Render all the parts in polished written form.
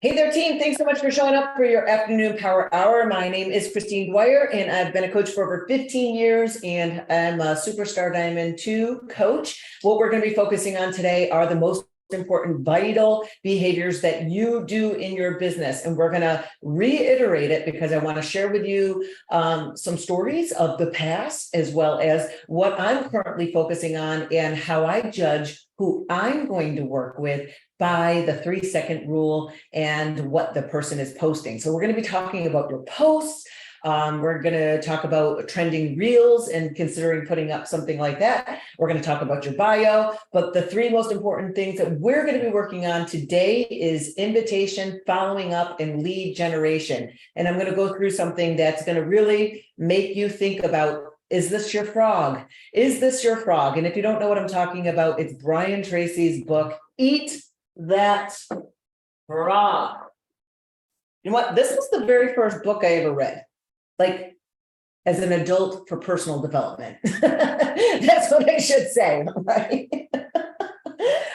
Hey there, team. Thanks so much for showing up for your afternoon power hour. My name is Dwyer, and I've been a coach for over 15 years, and I'm a Superstar Diamond 2 coach. What we're going to be focusing on today are the most important vital behaviors that you do in your business. And we're going to reiterate it because I want to share with you some stories of the past, as well as what I'm currently focusing on and how I judge who I'm going to work with by the 3-second rule and what the person is posting. So we're going to be talking about your posts. We're going to talk about trending reels and considering putting up something like that. We're going to talk about your bio, but the 3 most important things that we're going to be working on today is invitation, following up, and lead generation. And I'm going to go through something that's going to really make you think about, is this your frog? Is this your frog? And if you don't know what I'm talking about, it's Brian Tracy's book, Eat That Frog. You know what? This was the very first book I ever read, like as an adult for personal development. That's what I should say, right?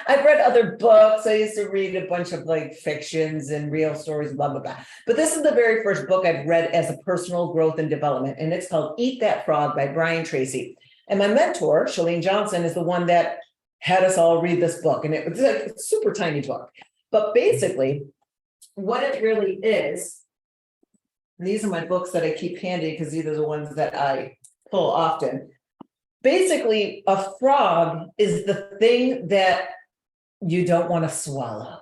I've read other books. I used to read a bunch of like fictions and real stories, blah, blah, blah. But this is the very first book I've read as a personal growth and development. And it's called Eat That Frog by Brian Tracy. And my mentor, Chalene Johnson, is the one that had us all read this book. And it was like a super tiny book. But basically, what it really is, and these are my books that I keep handy because these are the ones that I pull often. Basically, a frog is the thing that you don't want to swallow.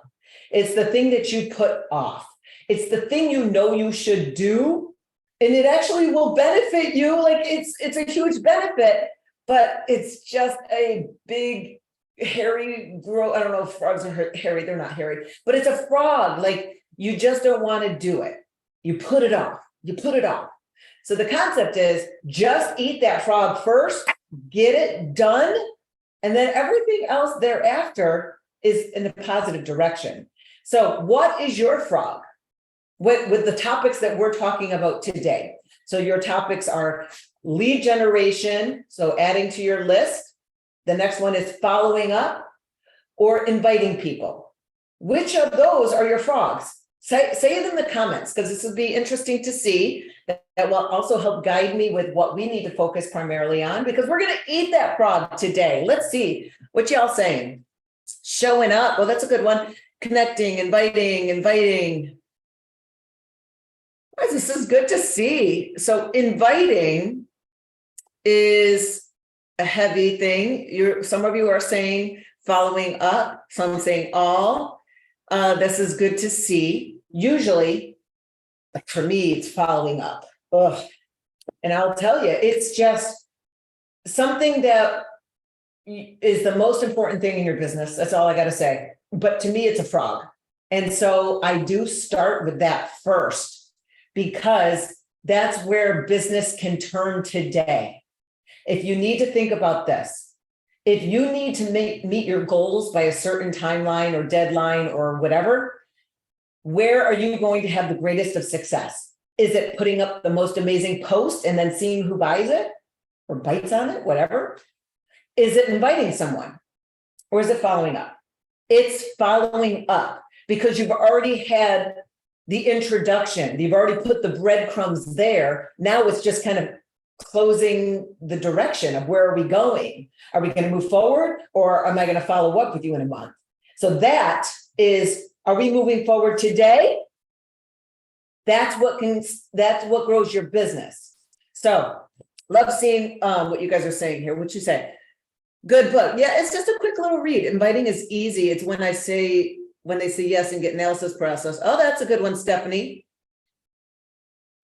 It's the thing that you put off. It's the thing you know you should do, and it actually will benefit you. Like it's a huge benefit, but it's just a big, hairy, I don't know if frogs are hairy. They're not hairy, but it's a frog. Like you just don't want to do it. You put it off. You put it off. So the concept is just eat that frog first, get it done, and then everything else thereafter is in a positive direction. So what is your frog with the topics that we're talking about today? So your topics are lead generation, so adding to your list. The next one is following up or inviting people. Which of those are your frogs? Say it in the comments, because this will be interesting to see. That will also help guide me with what we need to focus primarily on, because we're going to eat that frog today. Let's see what y'all saying. Showing up. Well, that's a good one. Connecting, inviting. This is good to see. So inviting is a heavy thing. Some of you are saying following up. Some saying all. This is good to see. Usually, for me, it's following up. Ugh. And I'll tell you, it's just something that is the most important thing in your business. That's all I got to say. But to me, it's a frog. And so I do start with that first, because that's where business can turn today. If you need to think about this, if you need to meet your goals by a certain timeline or deadline or whatever, where are you going to have the greatest of success? Is it putting up the most amazing post and then seeing who buys it or bites on it, whatever? Is it inviting someone, or is it following up? It's following up, because you've already had the introduction. You've already put the breadcrumbs there. Now it's just kind of closing the direction of where are we going? Are we going to move forward, or am I going to follow up with you in a month? So that is, are we moving forward today? That's what grows your business. So love seeing what you guys are saying here. What you say? Good book. Yeah, it's just a quick little read. Inviting is easy. It's when they say yes and get analysis process. Oh, that's a good one, Stephanie.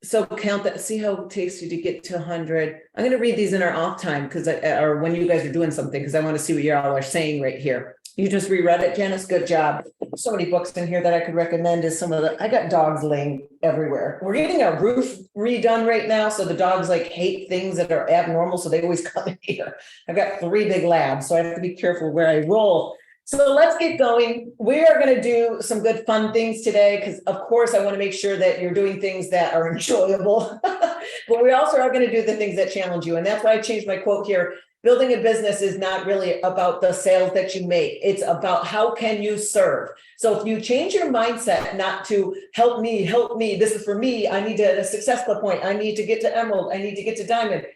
So count that, see how it takes you to get to 100. I'm going to read these in our off time, or when you guys are doing something, because I want to see what you all are saying right here. You just reread it, Janice. Good job. So many books in here that I could recommend. Is some of the, I got dogs laying everywhere. We're getting our roof redone right now. So the dogs like hate things that are abnormal. So they always come in here. I've got 3 big labs, so I have to be careful where I roll. So let's get going. We are going to do some good fun things today, because of course I want to make sure that you're doing things that are enjoyable, but we also are going to do the things that challenge you. And that's why I changed my quote here. building a business is not really about the sales that you make. It's about how can you serve. So if you change your mindset, not to help me, this is for me, I need to a success point, I need to get to emerald, I need to get to diamond.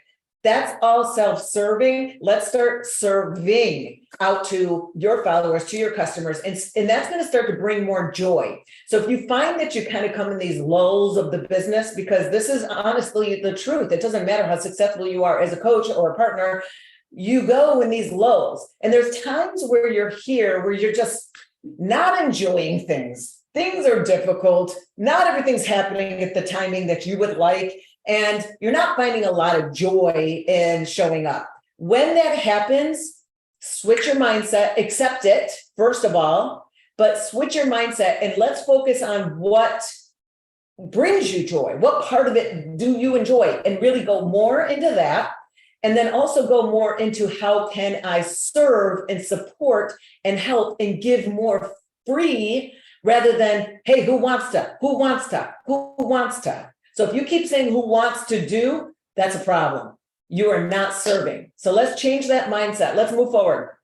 That's all self-serving. Let's start serving out to your followers, to your customers, and that's going to start to bring more joy. So if you find that you kind of come in these lulls of the business, because this is honestly the truth, it doesn't matter how successful you are as a coach or a partner, you go in these lulls. And there's times where you're here, where you're just not enjoying things. Things are difficult. Not everything's happening at the timing that you would like. And you're not finding a lot of joy in showing up. When that happens, switch your mindset, accept it, first of all, but switch your mindset and let's focus on what brings you joy. What part of it do you enjoy? And really go more into that. And then also go more into how can I serve and support and help and give more free rather than, hey, who wants to? So if you keep saying who wants to do, that's a problem. You are not serving. So let's change that mindset. Let's move forward.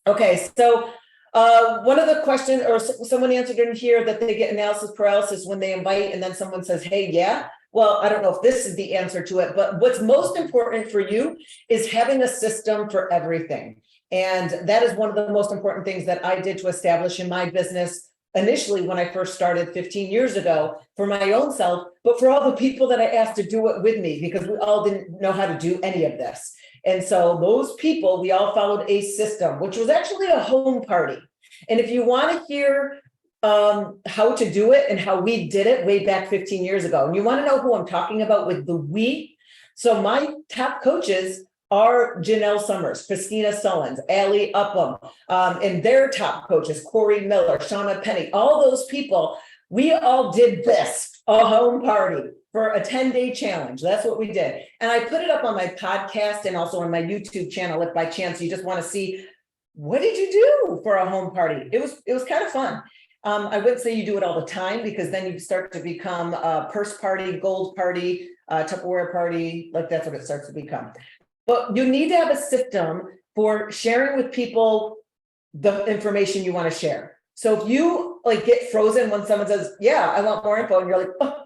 Okay, so one of the questions, or someone answered in here that they get analysis paralysis when they invite and then someone says, hey, yeah. Well, I don't know if this is the answer to it, but what's most important for you is having a system for everything. And that is one of the most important things that I did to establish in my business initially when I first started 15 years ago for my own self, but for all the people that I asked to do it with me, because we all didn't know how to do any of this. And so those people, we all followed a system, which was actually a home party. And if you want to hear how to do it and how we did it way back 15 years ago, and you want to know who I'm talking about with the we, so my top coaches are Janelle Summers, Christina Sullins, Allie Upham, and their top coaches, Corey Miller, Shauna Penny, all those people, we all did this, a home party for a 10-day challenge. That's what we did. And I put it up on my podcast and also on my YouTube channel if by chance you just want to see, what did you do for a home party? It was kind of fun. I wouldn't say you do it all the time because then you start to become a purse party, gold party, Tupperware party, like that's what it starts to become. But you need to have a system for sharing with people the information you want to share. So if you like get frozen when someone says, yeah, I want more info, and you're like, oh,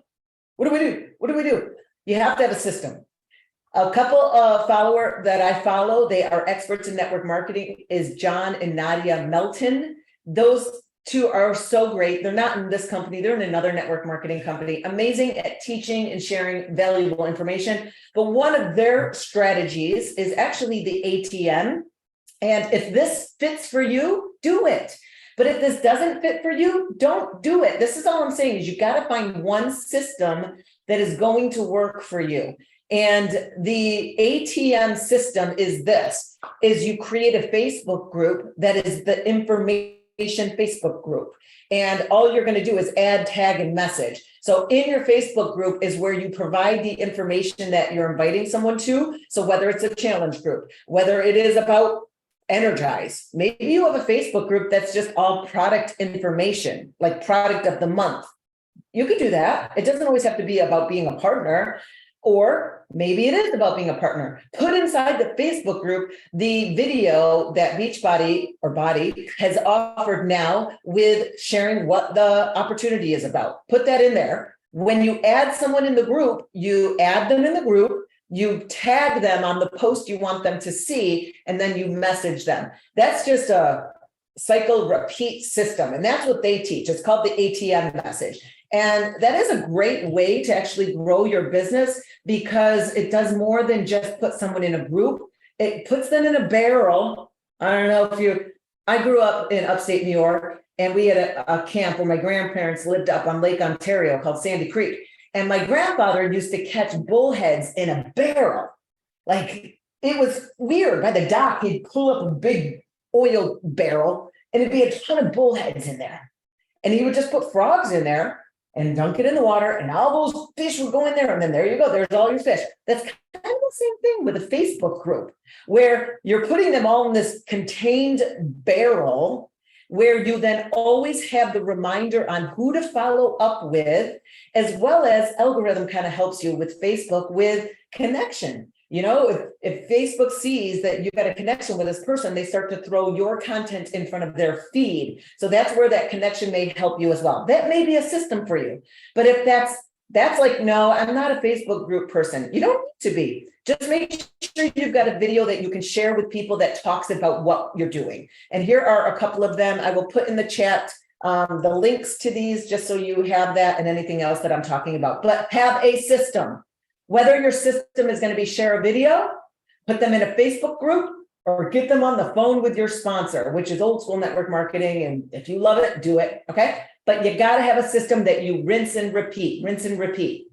what do we do? What do we do? You have to have a system. A couple of follower that I follow, they are experts in network marketing, is John and Nadia Melton. Those two are so great. They're not in this company. They're in another network marketing company. Amazing at teaching and sharing valuable information. But one of their strategies is actually the ATM. And if this fits for you, do it. But if this doesn't fit for you, don't do it. This is all I'm saying is you got to find one system that is going to work for you. And the ATM system is this, is you create a Facebook group that is the information Facebook group. And all you're going to do is add, tag, and message. So in your Facebook group is where you provide the information that you're inviting someone to. So whether it's a challenge group, whether it is about Energize, maybe you have a Facebook group that's just all product information, like product of the month. You could do that. It doesn't always have to be about being a partner. Or maybe it is about being a partner. Put inside the Facebook group the video that Beachbody or Body has offered now with sharing what the opportunity is about. Put that in there. When you add someone in the group, you add them in the group, you tag them on the post you want them to see, and then you message them. That's just a cycle repeat system. And that's what they teach. It's called the ATM message. And that is a great way to actually grow your business because it does more than just put someone in a group. It puts them in a barrel. I don't know if I grew up in upstate New York, and we had a camp where my grandparents lived up on Lake Ontario called Sandy Creek. And my grandfather used to catch bullheads in a barrel. Like, it was weird. By the dock, he'd pull up a big oil barrel and it'd be a ton of bullheads in there. And he would just put frogs in there and dunk it in the water, and all those fish would go in there, and then there you go, there's all your fish. That's kind of the same thing with a Facebook group, where you're putting them all in this contained barrel, where you then always have the reminder on who to follow up with, as well as algorithm kind of helps you with Facebook with connection. If Facebook sees that you've got a connection with this person, they start to throw your content in front of their feed. So that's where that connection may help you as well. That may be a system for you. But if that's like, no, I'm not a Facebook group person. You don't need to be. Just make sure you've got a video that you can share with people that talks about what you're doing. And here are a couple of them. I will put in the chat the links to these just so you have that and anything else that I'm talking about. But have a system. Whether your system is going to be share a video, put them in a Facebook group, or get them on the phone with your sponsor, which is old school network marketing. And if you love it, do it. Okay. But you got to have a system that you rinse and repeat, rinse and repeat.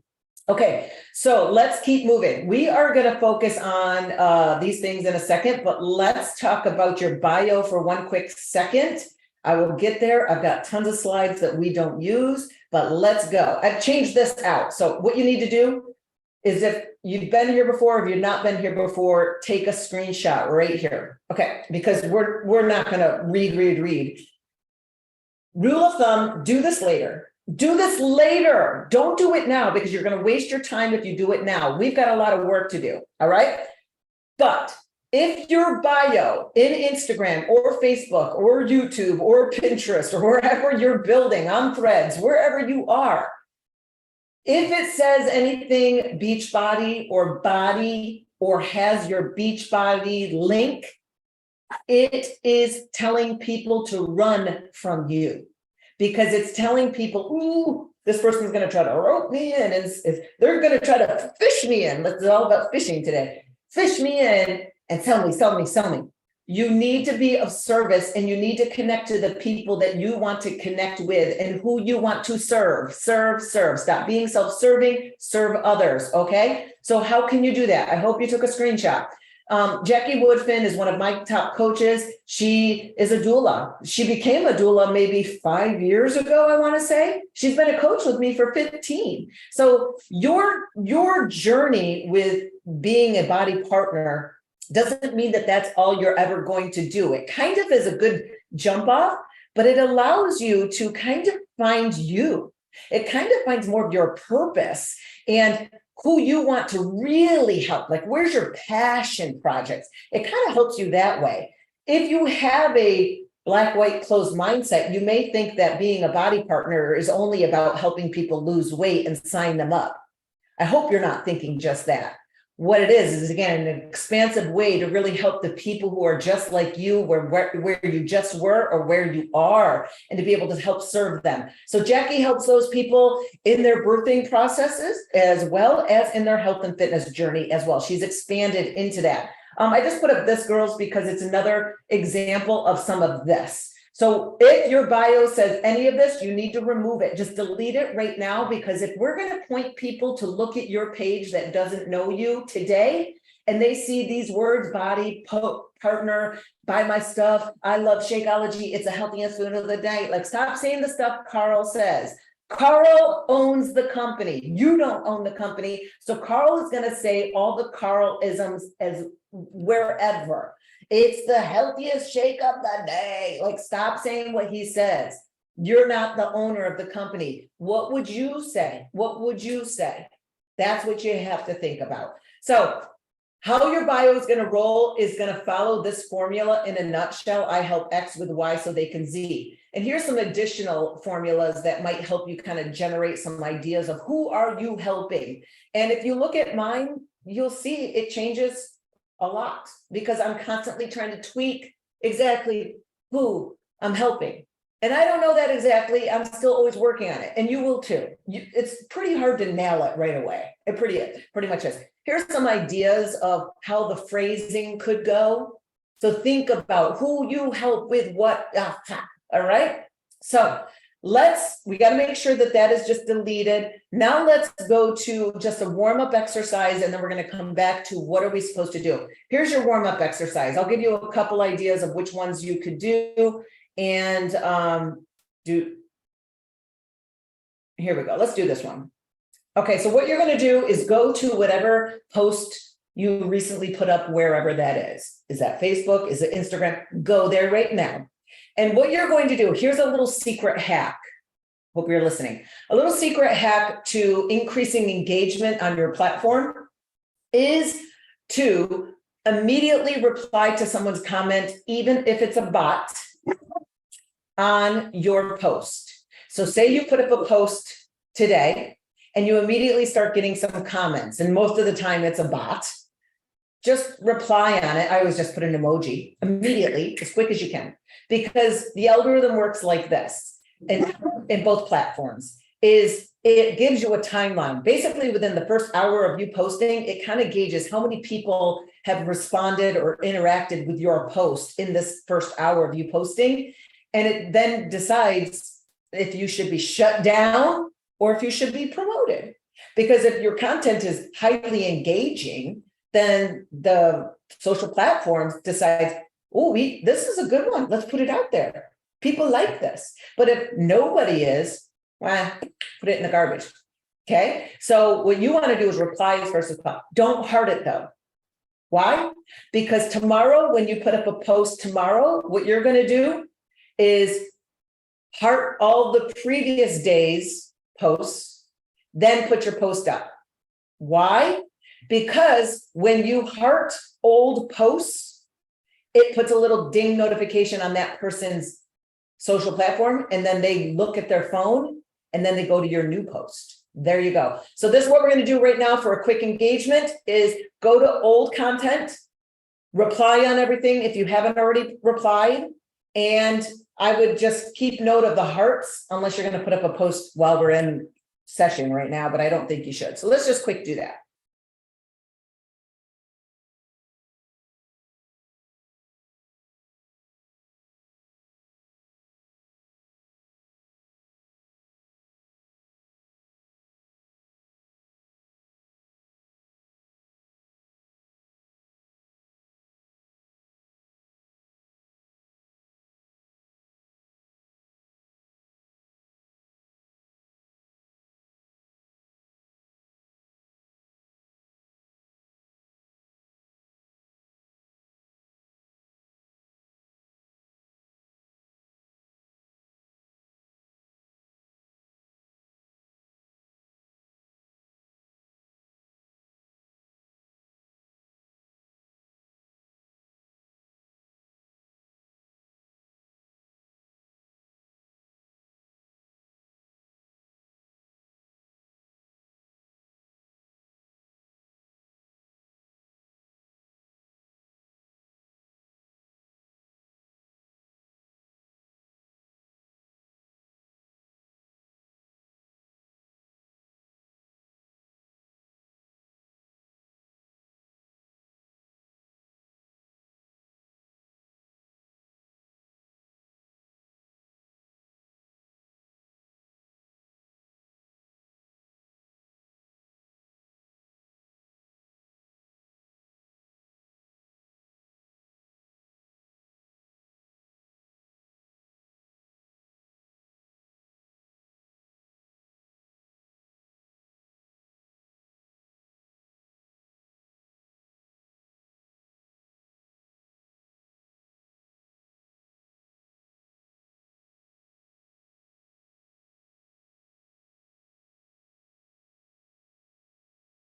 Okay. So let's keep moving. We are going to focus on these things in a second, but let's talk about your bio for one quick second. I will get there. I've got tons of slides that we don't use, but let's go. I've changed this out. So what you need to do is, if you've been here before, if you've not been here before, take a screenshot right here. Okay, because we're not going to read. Rule of thumb, do this later. Do this later. Don't do it now, because you're going to waste your time if you do it now. We've got a lot of work to do. All right. But if your bio in Instagram or Facebook or YouTube or Pinterest or wherever you're building on Threads, wherever you are, if it says anything Beachbody or body or has your Beachbody link, it is telling people to run from you, because it's telling people, ooh, this person's going to try to rope me in, and they're going to try to fish me in. It's all about fishing today. Fish me in and sell me. You need to be of service, and you need to connect to the people that you want to connect with and who you want to serve. Stop being self-serving, serve others. Okay. So how can you do that? I hope you took a screenshot. Jackie Woodfin is one of my top coaches. She is a doula. She became a doula maybe 5 years ago, I want to say. She's been a coach with me for 15. So your journey with being a body partner doesn't mean that that's all you're ever going to do. It kind of is a good jump off, but it allows you to kind of find you. It kind of finds more of your purpose and who you want to really help. Like, where's your passion projects? It kind of helps you that way. If you have a black, white, closed mindset, you may think that being a body partner is only about helping people lose weight and sign them up. I hope you're not thinking just that. What it is again, an expansive way to really help the people who are just like you, where you just were or where you are, and to be able to help serve them. So Jackie helps those people in their birthing processes as well as in their health and fitness journey as well. She's expanded into that. I just put up this, girls, because it's another example of some of this. So if your bio says any of this, you need to remove it. Just delete it right now, because if we're going to point people to look at your page that doesn't know you today, and they see these words, body, partner, buy my stuff, I love Shakeology, it's the healthiest food of the day. Like, stop saying the stuff Carl says. Carl owns the company. You don't own the company. So Carl is going to say all the Carl-isms as wherever. It's the healthiest shake of the day. Like, stop saying what he says. You're not the owner of the company. What would you say? What would you say? That's what you have to think about. So how your bio is going to roll is going to follow this formula in a nutshell. I help X with Y so they can Z. And here's some additional formulas that might help you kind of generate some ideas of who are you helping. And if you look at mine, you'll see it changes a lot, because I'm constantly trying to tweak exactly who I'm helping. And I don't know that exactly. I'm still always working on it. And you will too. It's pretty hard to nail it right away. It pretty much is. Here's some ideas of how the phrasing could go. So think about who you help with what. All right. So we got to make sure that that is just deleted. Now let's go to just a warm-up exercise, and then we're going to come back to what are we supposed to do. Here's your warm-up exercise. I'll give you a couple ideas of which ones you could do. And here we go. Let's do this one. Okay, so what you're going to do is go to whatever post you recently put up, wherever that is. Is that Facebook? Is it Instagram? Go there right now. And what you're going to do, here's a little secret hack. Hope you're listening. A little secret hack to increasing engagement on your platform is to immediately reply to someone's comment, even if it's a bot, on your post. So say you put up a post today and you immediately start getting some comments, and most of the time it's a bot. Just reply on it. I always just put an emoji immediately, as quick as you can, because the algorithm works like this in both platforms. Is it gives you a timeline. Basically, within the first hour of you posting, it kind of gauges how many people have responded or interacted with your post in this first hour of you posting. And it then decides if you should be shut down or if you should be promoted. Because if your content is highly engaging, then the social platforms decides, oh, this is a good one. Let's put it out there. People like this. But if nobody is, well, put it in the garbage. Okay. So what you want to do is replies versus pop. Don't heart it though. Why? Because tomorrow, when you put up a post tomorrow, what you're going to do is heart all the previous days' posts, then put your post up. Why? Because when you heart old posts, it puts a little ding notification on that person's social platform, and then they look at their phone and then they go to your new post. There you go. So this is what we're going to do right now for a quick engagement is go to old content, reply on everything if you haven't already replied, and I would just keep note of the hearts unless you're going to put up a post while we're in session right now, but I don't think you should. So let's just quick do that.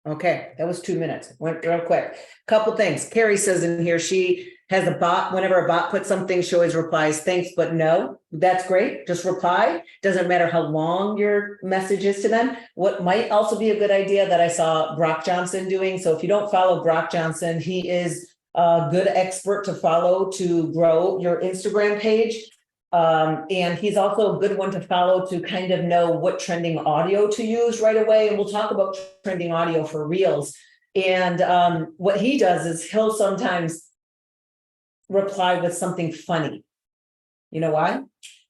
Okay, that was 2 minutes. Went real quick. Couple things. Carrie says in here, she has a bot. Whenever a bot puts something, she always replies, thanks, but no. That's great. Just reply. Doesn't matter how long your message is to them. What might also be a good idea that I saw Brock Johnson doing. So if you don't follow Brock Johnson, he is a good expert to follow to grow your Instagram page. And he's also a good one to follow to kind of know what trending audio to use right away. And we'll talk about trending audio for Reels. And what he does is he'll sometimes reply with something funny. You know why?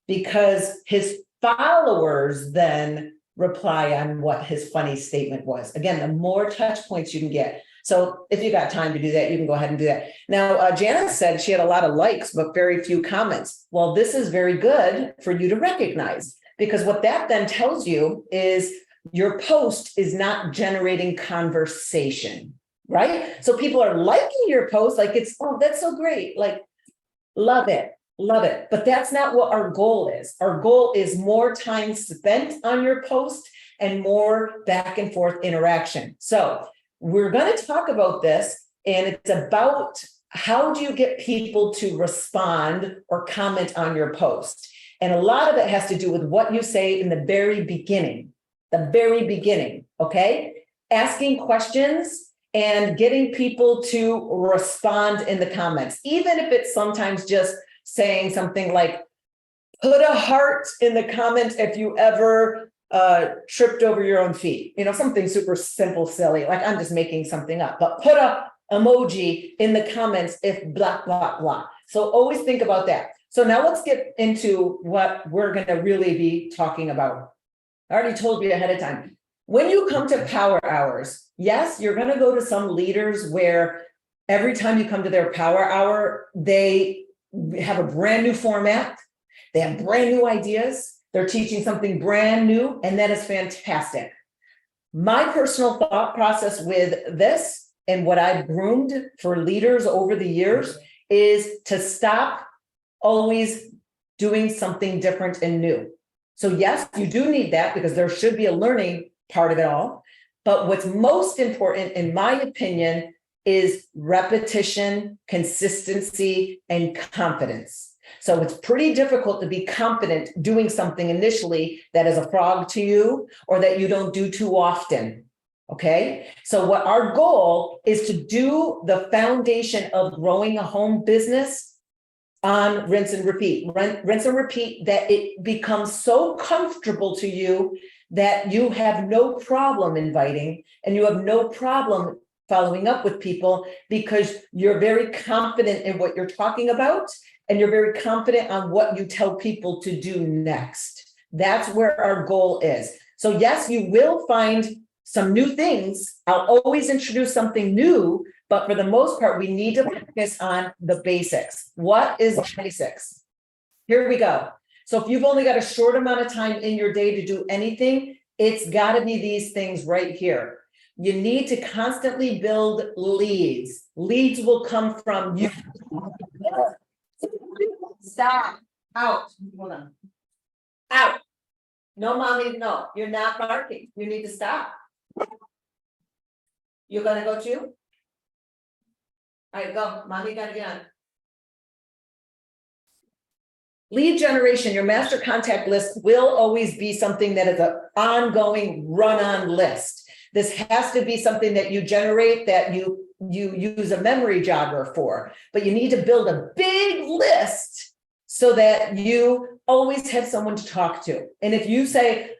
Because his followers then reply on what his funny statement was. Again, the more touch points you can get. So if you got time to do that, you can go ahead and do that. Now, Janice said she had a lot of likes, but very few comments. Well, this is very good for you to recognize, because what that then tells you is your post is not generating conversation, right? So people are liking your post like it's, oh, that's so great. Like, love it. Love it. But that's not what our goal is. Our goal is more time spent on your post and more back and forth interaction. So we're going to talk about this and it's about how do you get people to respond or comment on your post? And a lot of it has to do with what you say in the very beginning, okay? Asking questions and getting people to respond in the comments, even if it's sometimes just saying something like, put a heart in the comments if you ever tripped over your own feet, something super simple, silly, like I'm just making something up, but put a emoji in the comments if blah, blah, blah. So always think about that. So now let's get into what we're going to really be talking about. I already told you ahead of time. When you come to power hours, yes, you're going to go to some leaders where every time you come to their power hour, they have a brand new format. They have brand new ideas. They're teaching something brand new, and that is fantastic. My personal thought process with this and what I've groomed for leaders over the years is to stop always doing something different and new. So yes, you do need that because there should be a learning part of it all. But what's most important, in my opinion, is repetition, consistency, and confidence. So it's pretty difficult to be confident doing something initially that is a frog to you or that you don't do too often. Okay. So what our goal is to do the foundation of growing a home business on rinse and repeat, rinse and repeat, that it becomes so comfortable to you that you have no problem inviting and you have no problem following up with people because you're very confident in what you're talking about and you're very confident on what you tell people to do next. That's where our goal is. So yes, you will find some new things. I'll always introduce something new, but for the most part, we need to focus on the basics. What is the basics? Here we go. So if you've only got a short amount of time in your day to do anything, it's got to be these things right here. You need to constantly build leads. Leads will come from you. Stop. Out. Hold on. Out. No, mommy, no. You're not barking. You need to stop. You're going to go too? All right, go. Mommy got to get on. Lead generation, your master contact list will always be something that is an ongoing run-on list. This has to be something that you generate, that you use a memory jogger for, but you need to build a big list so that you always have someone to talk to. And if you say,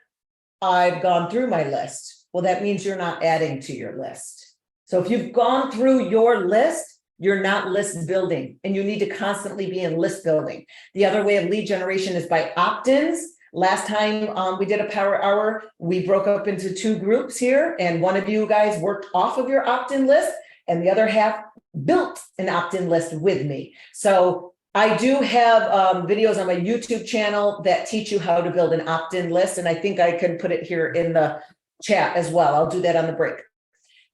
I've gone through my list, well, that means you're not adding to your list. So if you've gone through your list, you're not list building, and you need to constantly be in list building. The other way of lead generation is by opt-ins. Last time we did a power hour, we broke up into two groups here, and one of you guys worked off of your opt-in list, and the other half built an opt-in list with me. So I do have videos on my YouTube channel that teach you how to build an opt-in list, and I think I can put it here in the chat as well. I'll do that on the break.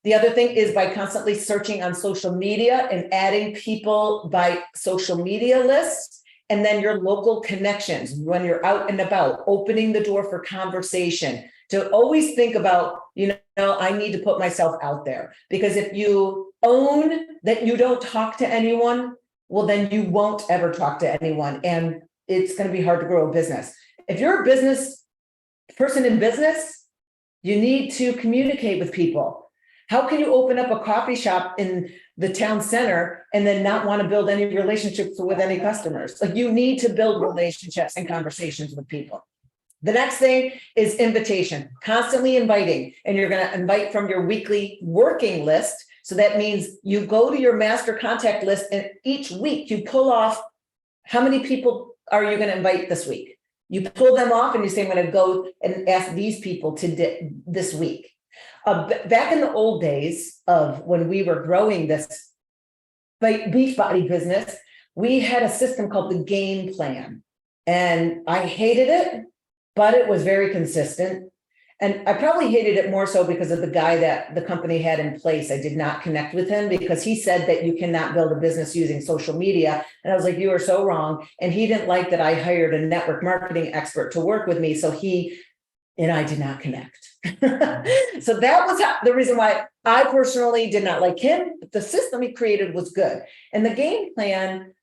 The other thing is by constantly searching on social media and adding people by social media lists, and then your local connections when you're out and about, opening the door for conversation, to always think about, I need to put myself out there, because if you own that you don't talk to anyone, well, then you won't ever talk to anyone, and it's going to be hard to grow a business. If you're a business person in business, you need to communicate with people. How can you open up a coffee shop in the town center and then not want to build any relationships with any customers? Like, you need to build relationships and conversations with people. The next thing is invitation, constantly inviting, and you're going to invite from your weekly working list. So that means you go to your master contact list, and each week you pull off how many people are you going to invite this week? You pull them off and you say, I'm going to go and ask these people to this week. Back in the old days of when we were growing this Beachbody business, we had a system called the game plan, and I hated it, but it was very consistent. And I probably hated it more so because of the guy that the company had in place. I did not connect with him because he said that you cannot build a business using social media. And I was like, you are so wrong. And he didn't like that I hired a network marketing expert to work with me. So he and I did not connect. So that was the reason why I personally did not like him. But the system he created was good. And the game plan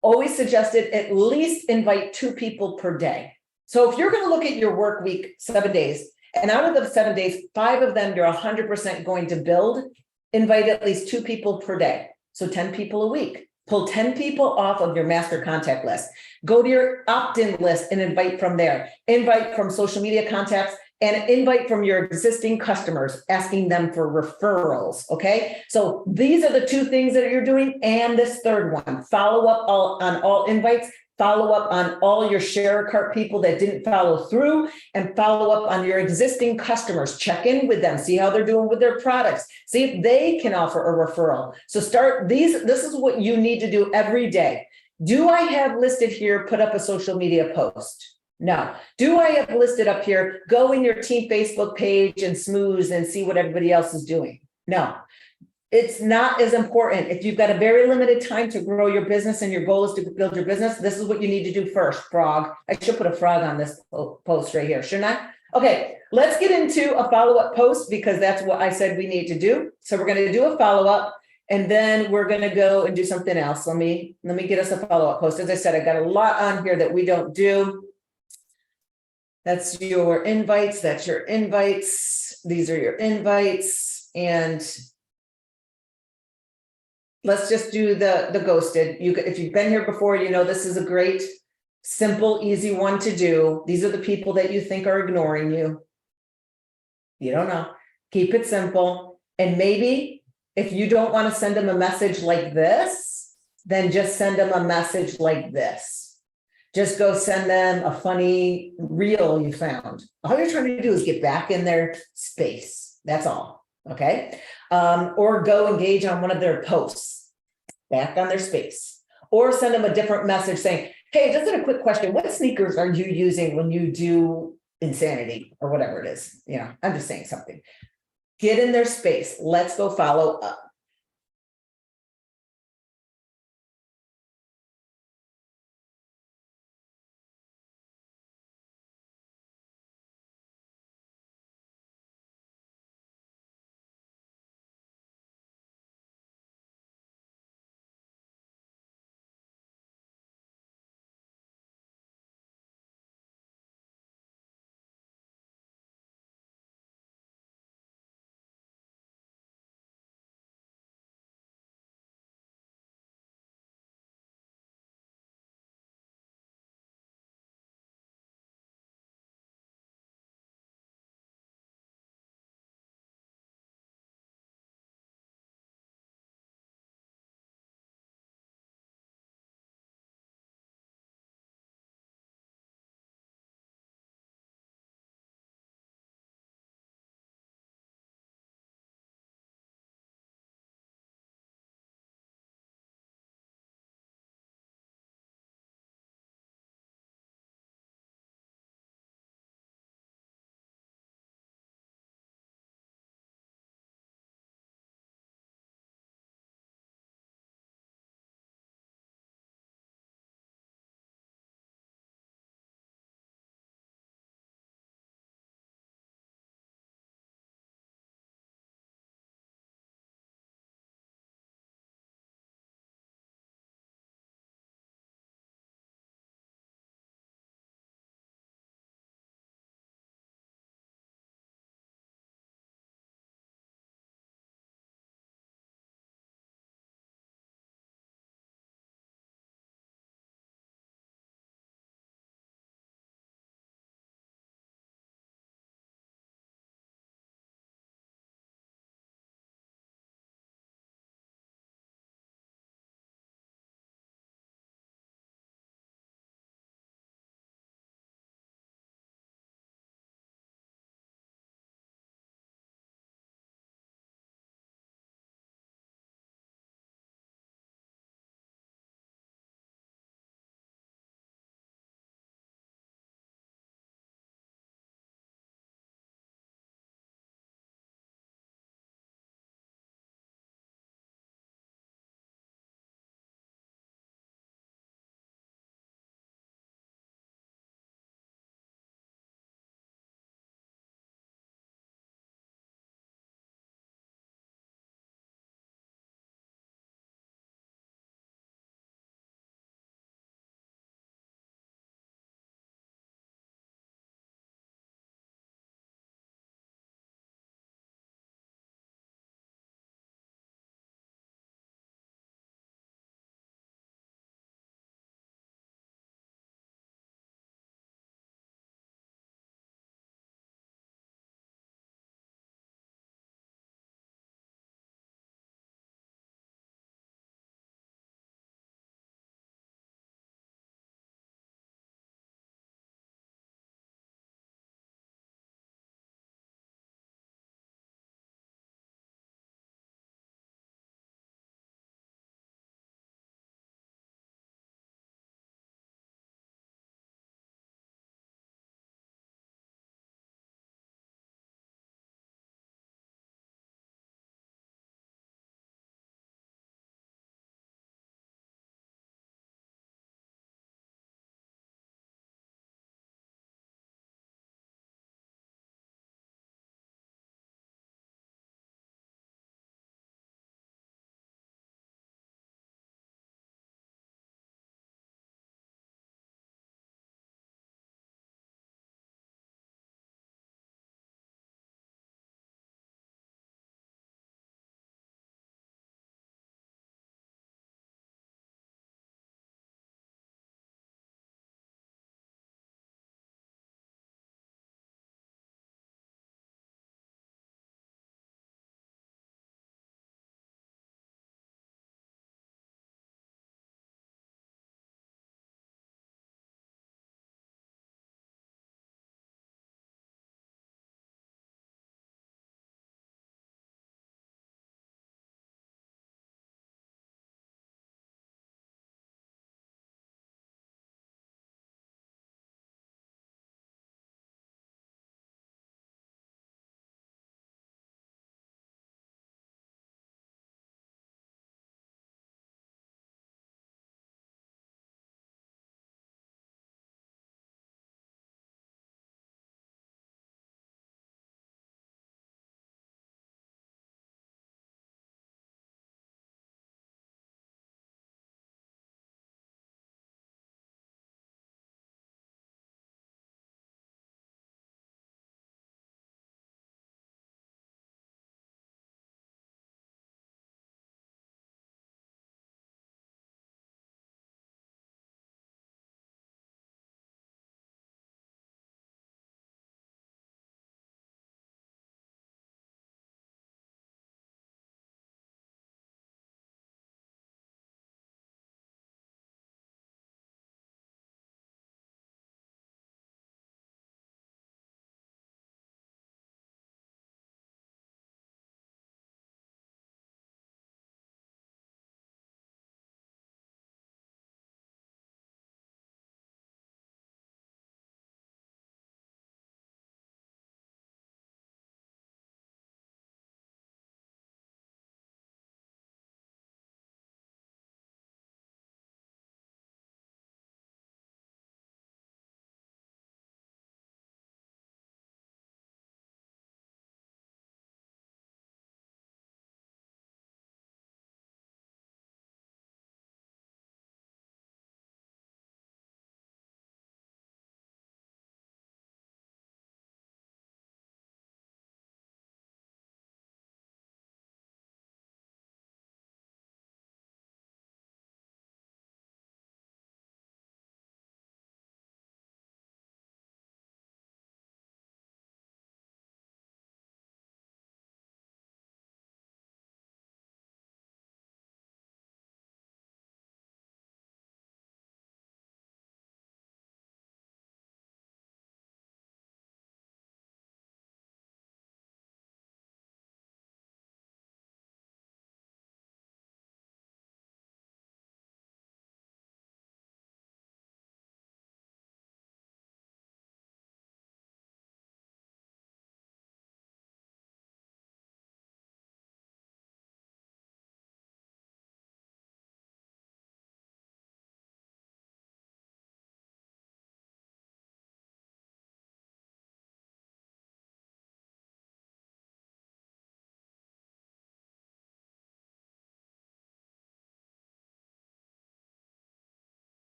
always suggested at least invite 2 people per day. So if you're going to look at your work week, 7 days, and out of the 7 days, 5 of them you're 100% going to build, invite at least 2 people per day. So 10 people a week. Pull 10 people off of your master contact list. Go to your opt-in list and invite from there. Invite from social media contacts and invite from your existing customers, asking them for referrals, okay? So these are the 2 things that you're doing, and this third one, follow up on all invites, follow up on all your share cart people that didn't follow through, and follow up on your existing customers. Check in with them, see how they're doing with their products, see if they can offer a referral. So this is what you need to do every day. Do I have listed here, put up a social media post? No. Do I have listed up here, go in your team Facebook page and snooze and see what everybody else is doing? No. It's not as important. If you've got a very limited time to grow your business and your goal is to build your business, this is what you need to do first, frog. I should put a frog on this post right here, shouldn't I? Okay, let's get into a follow-up post because that's what I said we need to do. So we're going to do a follow-up and then we're going to go and do something else. Let me get us a follow-up post. As I said, I got a lot on here that we don't do. That's your invites. That's your invites. These are your invites. And let's just do the ghosted. If you've been here before, you know this is a great, simple, easy one to do. These are the people that you think are ignoring you. You don't know. Keep it simple. And maybe if you don't want to send them a message like this, then just send them a message like this. Just go send them a funny reel you found. All you're trying to do is get back in their space. That's all. Okay. Or go engage on one of their posts, back on their space, or send them a different message saying, hey, just a quick question. What sneakers are you using when you do insanity or whatever it is? You know, I'm just saying something. Get in their space. Let's go follow up.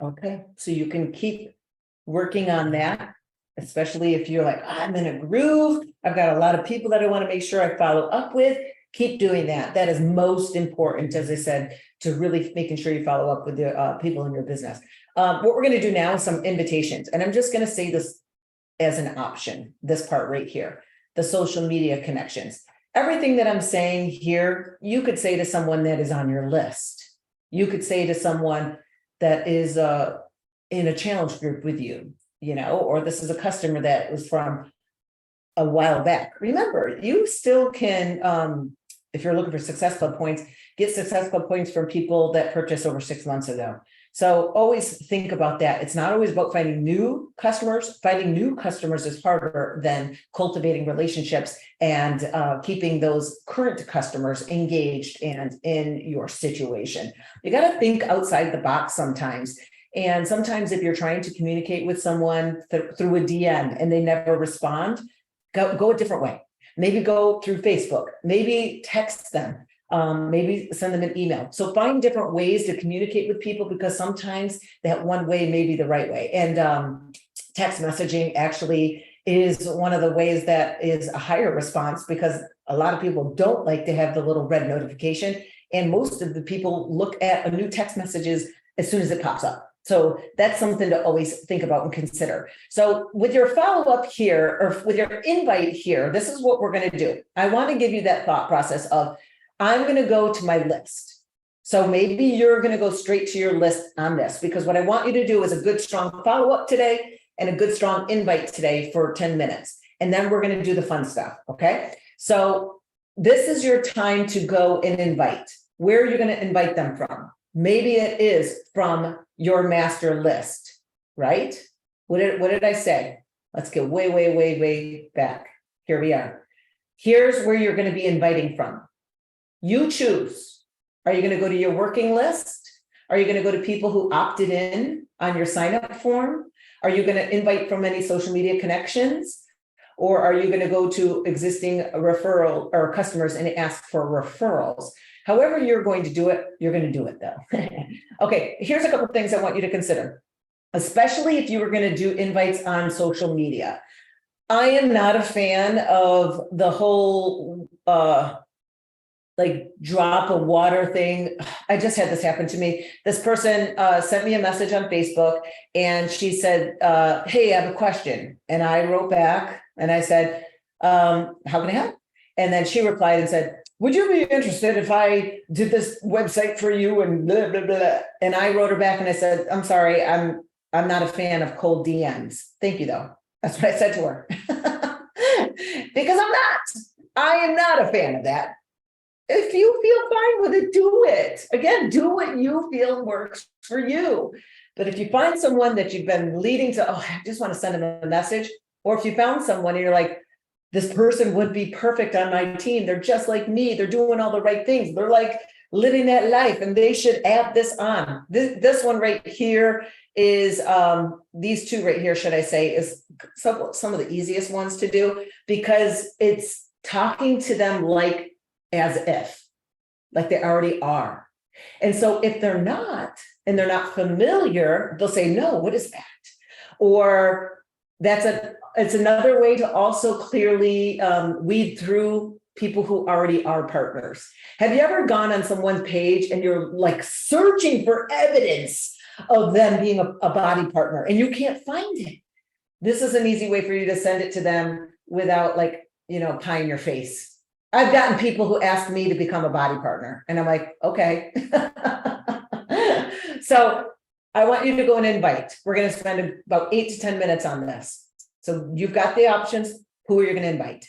Okay, so you can keep working on that, especially if you're like, I'm in a groove. I've got a lot of people that I want to make sure I follow up with. Keep doing that. That is most important, as I said, to really making sure you follow up with the people in your business. What we're going to do now is some invitations, and I'm just going to say this as an option, this part right here, the social media connections. Everything that I'm saying here, you could say to someone that is on your list. You could say to someone that is in a challenge group with you, or this is a customer that was from a while back. Remember, you still can, if you're looking for Success Club points, get Success Club points from people that purchased over 6 months ago. So always think about that. It's not always about finding new customers. Finding new customers is harder than cultivating relationships and keeping those current customers engaged and in your situation. You got to think outside the box sometimes. And sometimes if you're trying to communicate with someone through a DM and they never respond, go a different way. Maybe go through Facebook, maybe text them, maybe send them an email. So find different ways to communicate with people, because sometimes that one way may be the right way. And text messaging actually is one of the ways that is a higher response, because a lot of people don't like to have the little red notification. And most of the people look at a new text messages as soon as it pops up. So that's something to always think about and consider. So with your follow-up here, or with your invite here, this is what we're going to do. I want to give you that thought process of, I'm going to go to my list. So maybe you're going to go straight to your list on this, because what I want you to do is a good, strong follow-up today and a good, strong invite today for 10 minutes. And then we're going to do the fun stuff. Okay. So this is your time to go and invite. Where are you going to invite them from? Maybe it is from your master list, right? What did I say? Let's go way, way, way, way back. Here we are. Here's where you're going to be inviting from. You choose. Are you going to go to your working list? Are you going to go to people who opted in on your sign-up form? Are you going to invite from any social media connections? Or are you going to go to existing referral or customers and ask for referrals? However you're going to do it, you're going to do it though. Okay, here's a couple of things I want you to consider, especially if you were going to do invites on social media. I am not a fan of the whole like drop of water thing. I just had this happen to me. This person sent me a message on Facebook, and she said, hey, I have a question. And I wrote back and I said, how can I help? And then she replied and said, would you be interested if I did this website for you and blah, blah, blah. And I wrote her back and I said, I'm sorry, I'm not a fan of cold DMs. Thank you though. That's what I said to her. Because I am not a fan of that. If you feel fine with it, do it. Again, do what you feel works for you. But if you find someone that you've been leading to, oh, I just want to send them a message. Or if you found someone and you're like, this person would be perfect on my team. They're just like me. They're doing all the right things. They're like living that life, and they should add this on. This one right here is, these two right here, should I say, is some of the easiest ones to do, because it's talking to them like as if, like they already are. And so if they're not, and they're not familiar, they'll say, no, what is that? Or it's another way to also clearly weed through people who already are partners. Have you ever gone on someone's page and you're like searching for evidence of them being a body partner and you can't find it? This is an easy way for you to send it to them without pie in your face. I've gotten people who ask me to become a body partner, and I'm like, okay. So I want you to go and invite. We're going to spend about 8 to 10 minutes on this. So you've got the options. Who are you going to invite?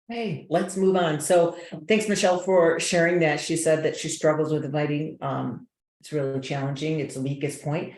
Hey, let's move on. So thanks, Michelle, for sharing that. She said that she struggles with inviting. It's really challenging. It's the weakest point.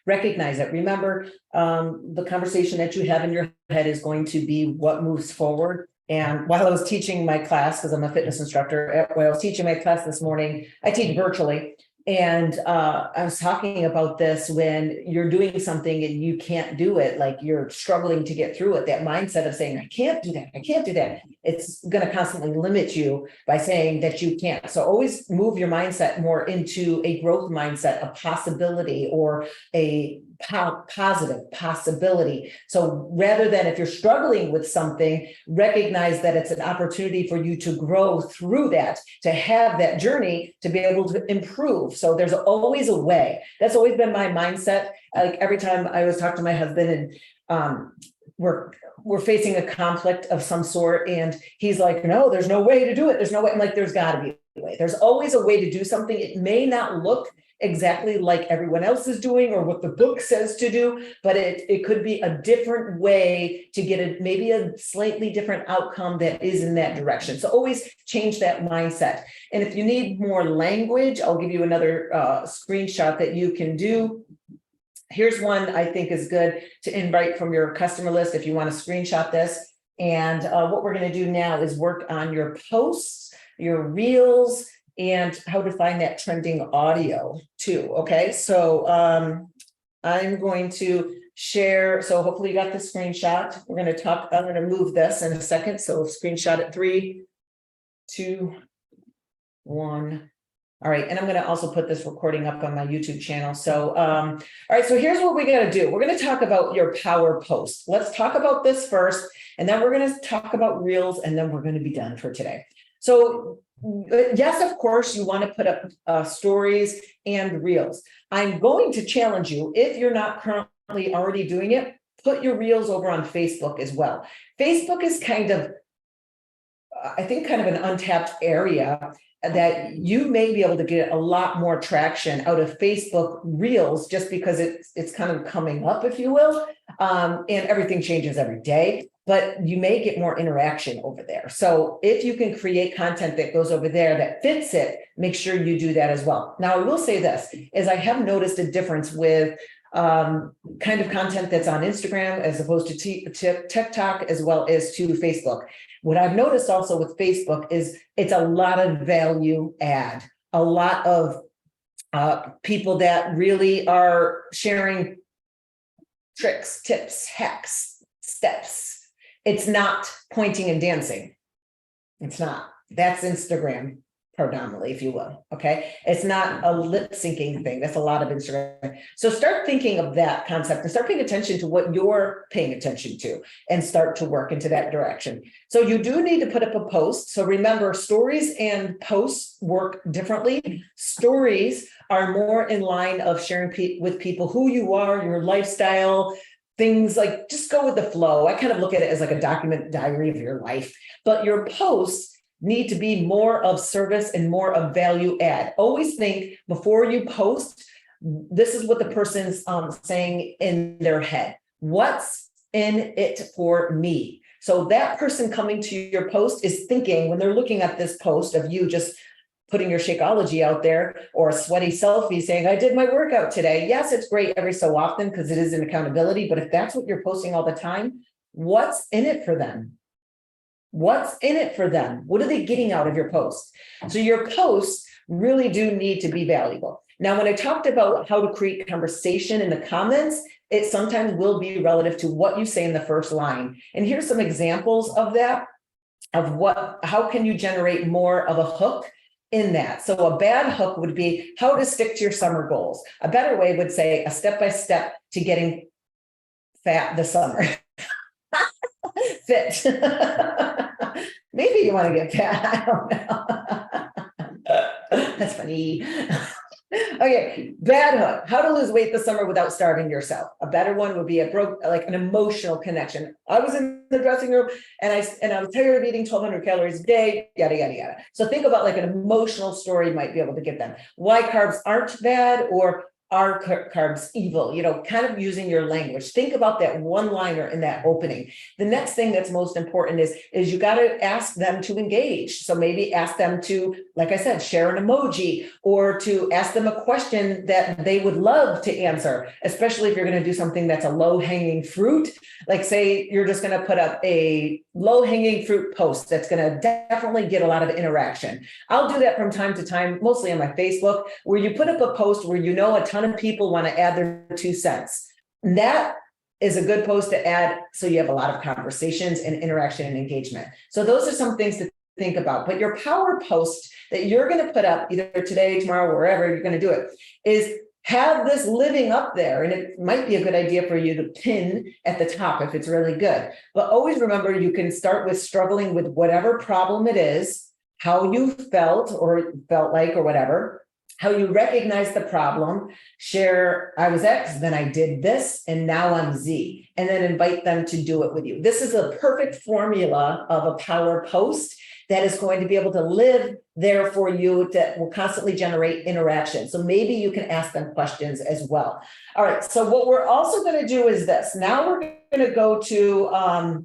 Recognize it. Remember, the conversation that you have in your head is going to be what moves forward. And while I was teaching my class, because I'm a fitness instructor, while I was teaching my class this morning, I teach virtually. And I was talking about this when you're doing something and you can't do it, like you're struggling to get through it, that mindset of saying, I can't do that, I can't do that. It's going to constantly limit you by saying that you can't. So always move your mindset more into a growth mindset, a possibility, or a positive possibility. So rather than, if you're struggling with something, recognize that it's an opportunity for you to grow through that, to have that journey, to be able to improve. So there's always a way. That's always been my mindset. Like every time I was talking to my husband and we're facing a conflict of some sort, and he's like, no, there's no way to do it. There's no way. I'm like, there's got to be a way. There's always a way to do something. It may not look exactly like everyone else is doing or what the book says to do, but it could be a different way to get maybe a slightly different outcome that is in that direction. So always change that mindset. And if you need more language, I'll give you another screenshot that you can do. Here's one I think is good to invite from your customer list if you want to screenshot this. And what we're going to do now is work on your posts, your reels, and how to find that trending audio too. Okay, so I'm going to share. So hopefully you got the screenshot. We're going to talk. I'm going to move this in a second. So screenshot at 3, 2, 1. All right, and I'm going to also put this recording up on my YouTube channel. So, all right, so here's what we got to do. We're going to talk about your power post. Let's talk about this first, and then we're going to talk about reels, and then we're going to be done for today. So yes, of course, you want to put up stories and reels. I'm going to challenge you, if you're not currently already doing it, put your reels over on Facebook as well. Facebook is kind of, I think, kind of an untapped area that you may be able to get a lot more traction out of Facebook reels, just because it's kind of coming up, if you will, and everything changes every day, but you may get more interaction over there. So if you can create content that goes over there that fits it, make sure you do that as well. Now, I will say this, is I have noticed a difference with kind of content that's on Instagram as opposed to TikTok, as well as to Facebook. What I've noticed also with Facebook is it's a lot of value add, a lot of people that really are sharing tricks, tips, hacks, steps. It's not pointing and dancing. It's not. That's Instagram predominantly, if you will. Okay. It's not a lip syncing thing. That's a lot of Instagram. So start thinking of that concept and start paying attention to what you're paying attention to and start to work into that direction. So you do need to put up a post. So remember, stories and posts work differently. Stories are more in line of sharing with people who you are, your lifestyle, things like just go with the flow. I kind of look at it as like a document diary of your life, but your posts need to be more of service and more of value add. Always think before you post, this is what the person's saying in their head. What's in it for me? So that person coming to your post is thinking, when they're looking at this post of you just putting your Shakeology out there, or a sweaty selfie saying, I did my workout today. Yes, it's great every so often because it is an accountability, but if that's what you're posting all the time, what's in it for them? What's in it for them? What are they getting out of your post? So your posts really do need to be valuable. Now, when I talked about how to create conversation in the comments, it sometimes will be relative to what you say in the first line. And here's some examples of that, of how can you generate more of a hook in that. So a bad hook would be how to stick to your summer goals. A better way would say a step-by-step to getting fat this summer. Fit. Maybe you want to get fat. I don't know. That's funny. Okay, bad hook. How to lose weight this summer without starving yourself. A better one would be like an emotional connection. I was in the dressing room and I was tired of eating 1,200 calories a day, yada, yada, yada. So think about like an emotional story you might be able to get them. Why carbs aren't bad, or are carbs evil? Kind of using your language. Think about that one liner in that opening. The next thing that's most important is you got to ask them to engage. So maybe ask them to, like I said, share an emoji, or to ask them a question that they would love to answer, especially if you're going to do something that's a low-hanging fruit. Like, say you're just going to put up a low-hanging fruit post that's going to definitely get a lot of interaction. I'll do that from time to time, mostly on my Facebook, where you put up a post where a ton of people want to add their 2 cents. That is a good post to add, so you have a lot of conversations and interaction and engagement. So those are some things to think about. But your power post that you're going to put up either today, tomorrow, wherever you're going to do it, is have this living up there. And it might be a good idea for you to pin at the top if it's really good. But always remember, you can start with struggling with whatever problem it is, how you felt like, or whatever, how you recognize the problem, share, I was X, then I did this, and now I'm Z, and then invite them to do it with you. This is a perfect formula of a power post that is going to be able to live there for you, that will constantly generate interaction. So maybe you can ask them questions as well. All right, so what we're also going to do is this. Now we're going to go to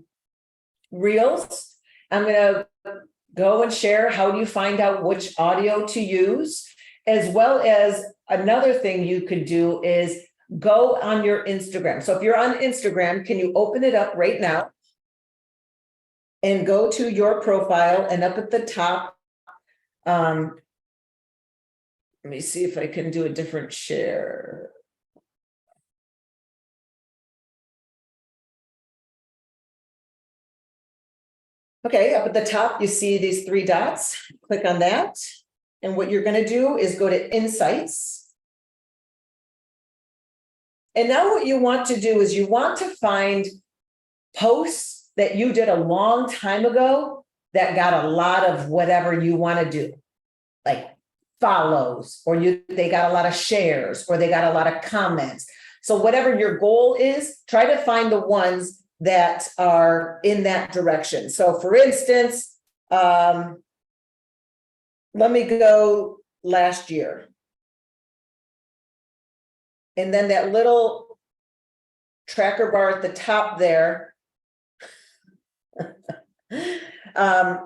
Reels. I'm going to go and share how do you find out which audio to use, as well as another thing you could do is go on your Instagram. So if you're on Instagram, can you open it up right now and go to your profile, and up at the top, let me see if I can do a different share. Okay, up at the top, you see these 3 dots. Click on that. And what you're going to do is go to Insights. And now what you want to do is you want to find posts that you did a long time ago that got a lot of whatever you want to do, like follows, or they got a lot of shares, or they got a lot of comments. So whatever your goal is, try to find the ones that are in that direction. So for instance, let me go last year. And then that little tracker bar at the top there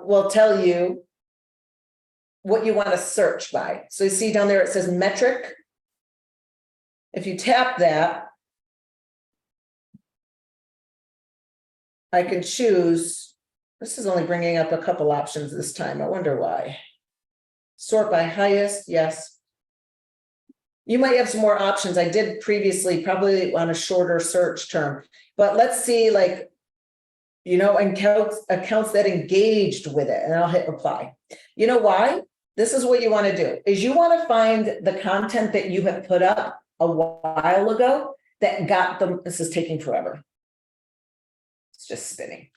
will tell you what you want to search by. So you see down there, it says metric. If you tap that, I can choose. This is only bringing up a couple options this time. I wonder why. Sort by highest, yes. You might have some more options. I did previously, probably on a shorter search term, but let's see, like, accounts that engaged with it, and I'll hit apply. You know why? This is what you want to do, is you want to find the content that you have put up a while ago that got them. This is taking forever. It's just spinning.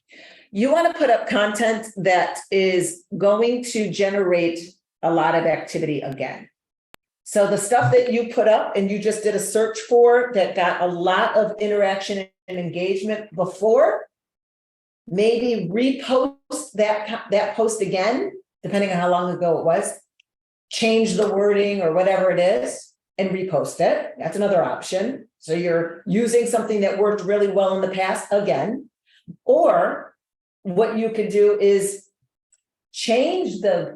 You want to put up content that is going to generate a lot of activity again. So the stuff that you put up and you just did a search for that got a lot of interaction and engagement before, maybe repost that post again, depending on how long ago it was, change the wording or whatever it is, and repost it. That's another option. So you're using something that worked really well in the past again. Or what you could do is change the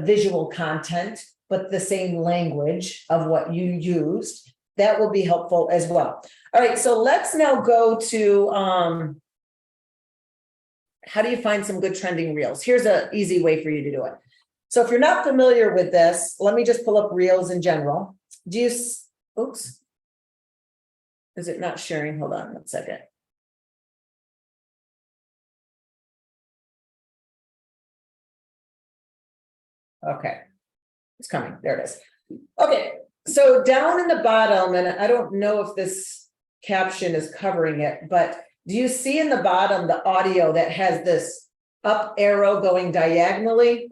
visual content, but the same language of what you used. That will be helpful as well. All right, so let's now go to how do you find some good trending reels? Here's an easy way for you to do it. So if you're not familiar with this, let me just pull up reels in general. Oops. Is it not sharing? Hold on 1 second. Okay, it's coming. There it is. Okay, so down in the bottom, and I don't know if this caption is covering it, but do you see in the bottom the audio that has this up arrow going diagonally?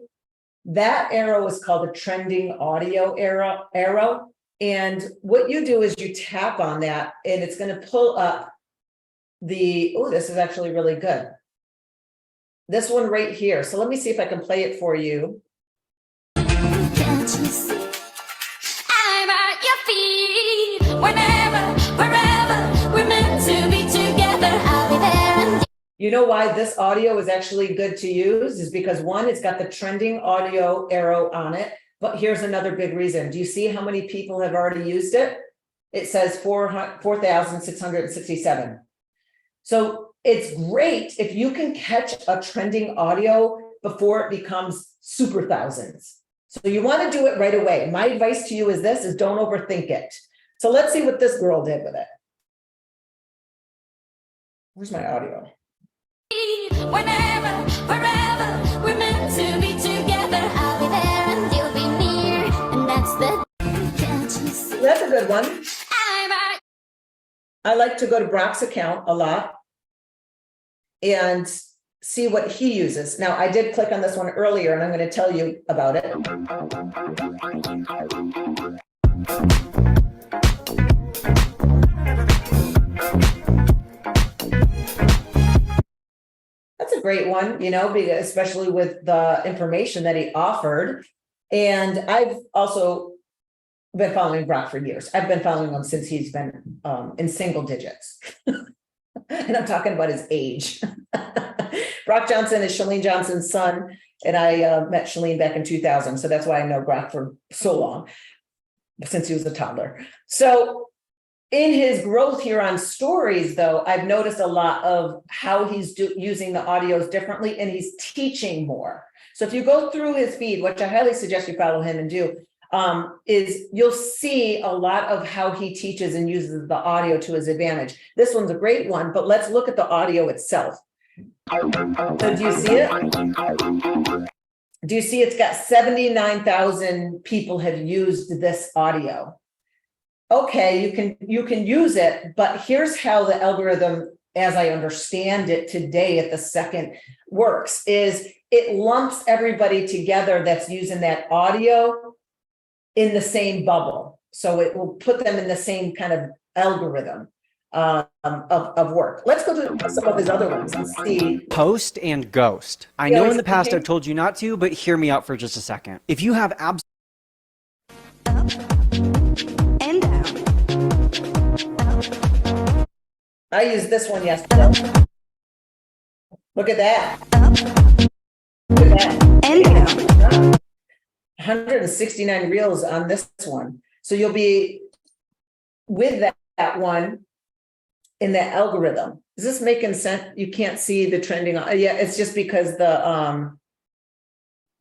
That arrow is called a trending audio arrow. And what you do is you tap on that and it's going to pull up this is actually really good. This one right here. So let me see if I can play it for you. Can't you see? I'm at your feet. You know why this audio is actually good to use is because one, it's got the trending audio arrow on it, but here's another big reason. Do you see how many people have already used it? It says 4,667. So it's great if you can catch a trending audio before it becomes super thousands. So you want to do it right away. My advice to you is this, is don't overthink it. So let's see what this girl did with it. Where's my audio? Whenever, wherever, we're meant to be together. I'll be there and you'll be near. And that's the can't you see? That's a good one. I like to go to Brock's account a lot and see what he uses. Now, I did click on this one earlier, and I'm going to tell you about it. That's a great one, you know, especially with the information that he offered. And I've also been following Brock for years. I've been following him since he's been in single digits. And I'm talking about his age. Brock Johnson is Chalene Johnson's son. And I met Chalene back in 2000. So that's why I know Brock for so long, since he was a toddler. So in his growth here on stories, though, I've noticed a lot of how he's using the audios differently, and he's teaching more. So if you go through his feed, which I highly suggest you follow him and do, is you'll see a lot of how he teaches and uses the audio to his advantage. This one's a great one, but let's look at the audio itself. So do you see it? Do you see it's got 79,000 people have used this audio? Okay, you can use it, but here's how the algorithm, as I understand it today at the second, works, is it lumps everybody together that's using that audio in the same bubble. So it will put them in the same kind of algorithm of work. Let's go to some of his other ones and see. Post and ghost. I know in the past I've told you not to, but hear me out for just a second. If you have I used this one yesterday. Look at that. Look at that. 169 reels on this one. So you'll be with that one in the algorithm. Is this making sense? You can't see the trending. Yeah, it's just because the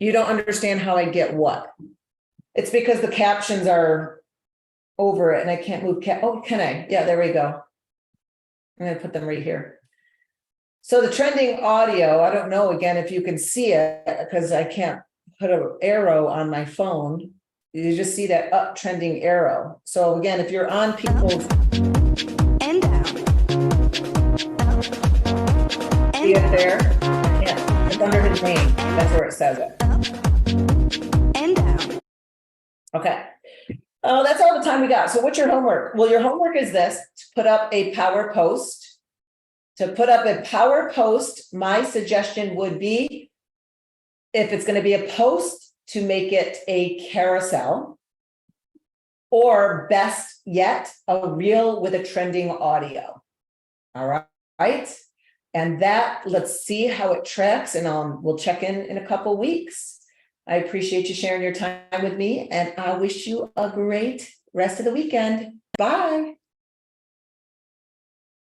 you don't understand how I get what. It's because the captions are over it and I can't move. Oh, can I? Yeah, there we go. I'm going to put them right here. So the trending audio, I don't know, again, if you can see it, because I can't put an arrow on my phone. You just see that up trending arrow. So again, if you're on people's And down. See it there? Yeah, it's under his name. That's where it says it. And down. Okay. Oh, that's all the time we got. So what's your homework? Well, your homework is this: to put up a power post. To put up a power post, my suggestion would be, if it's going to be a post, to make it a carousel, or best yet, a reel with a trending audio. All right. And that, let's see how it tracks, and we'll check in a couple weeks. I appreciate you sharing your time with me, and I wish you a great rest of the weekend. Bye.